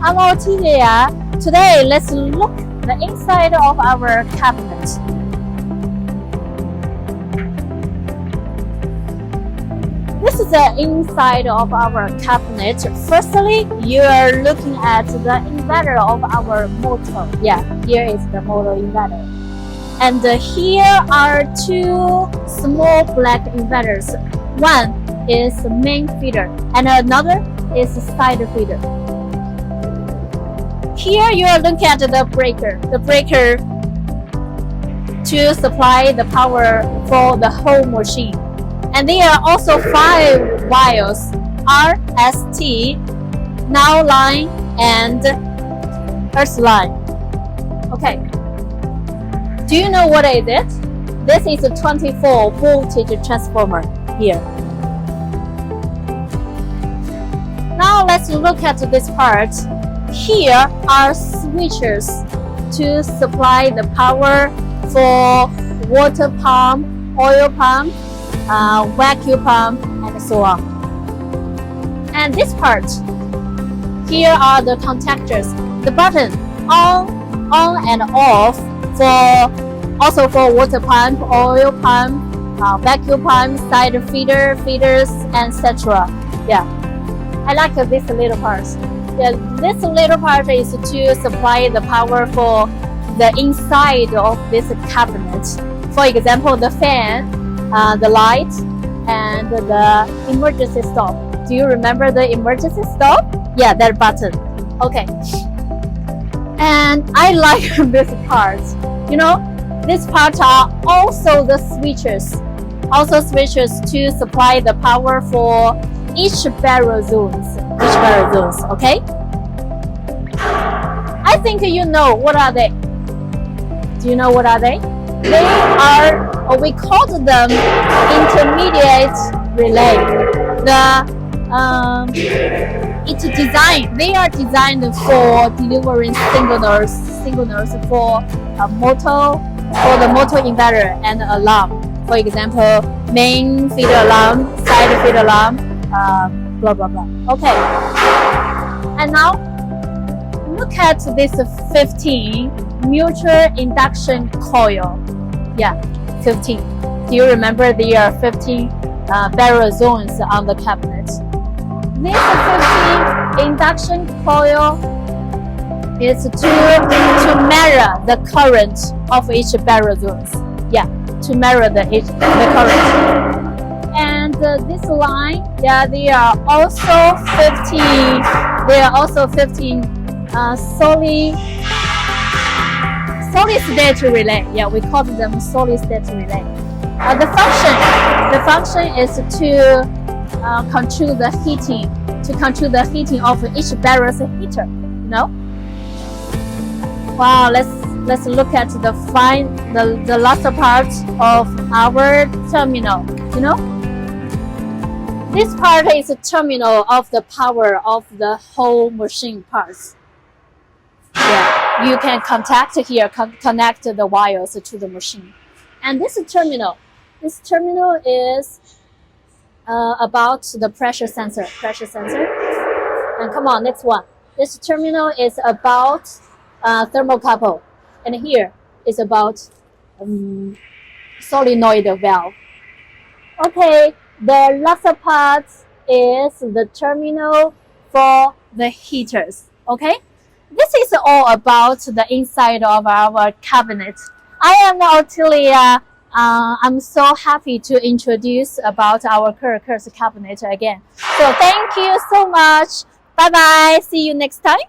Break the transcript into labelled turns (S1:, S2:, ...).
S1: I'm Otilia. Today, let's look the inside of our cabinet. This is the inside of our cabinet. Firstly, you are looking at the inverter of our motor. Yeah, here is the motor inverter. And here are two small black inverters. One is the main feeder and another is the side feeder. Here you are looking at the breaker to supply the power for the whole machine. And there are also 5 wires, R, S, T, now line and earth line. Okay. Do you know what is it? This is a 24 voltage transformer here. Now let's look at this part. Here are switches to supply the power for water pump, oil pump, vacuum pump, and so on. And this part, here are the contactors. The button on and off also for water pump, oil pump, vacuum pump, side feeders, etc. Yeah, I like this little part. Yeah, this little part is to supply the power for the inside of this cabinet. For example, the fan, the light, and the emergency stop. Do you remember the emergency stop? Yeah, that button. Okay. And I like this part. You know, this part are also the switches. Also switches to supply the power for each barrel zones. Okay? I think you know what are they. Do you know what are they? They are, or we call them intermediate relay. They are designed for delivering signals for a motor, for the motor inverter and alarm. For example, main feeder alarm, side feeder alarm, blah blah blah. Okay. And now look at this 15 mutual induction coil. Yeah, 15. Do you remember there are 15 barrel zones on the cabinet? This 15 induction coil is to measure the current of each barrel zones. Yeah, to measure the current. And this line, yeah, there are also 15 solid state relay. Yeah, we call them solid state relay. The function is to control the heating of each barrel's heater. You know. Wow, let's look at the last part of our terminal. You know, this part is a terminal of the power of the whole machine parts. Yeah, you can connect the wires to the machine. And this terminal is about the pressure sensor. And come on, next one. This terminal is about thermocouple, and here is about solenoid valve. Okay, the last part is the terminal for the heaters. Okay. This is all about the inside of our cabinet. I am Otilia. I'm so happy to introduce about our Kerke's cabinet again. So thank you so much. Bye bye. See you next time.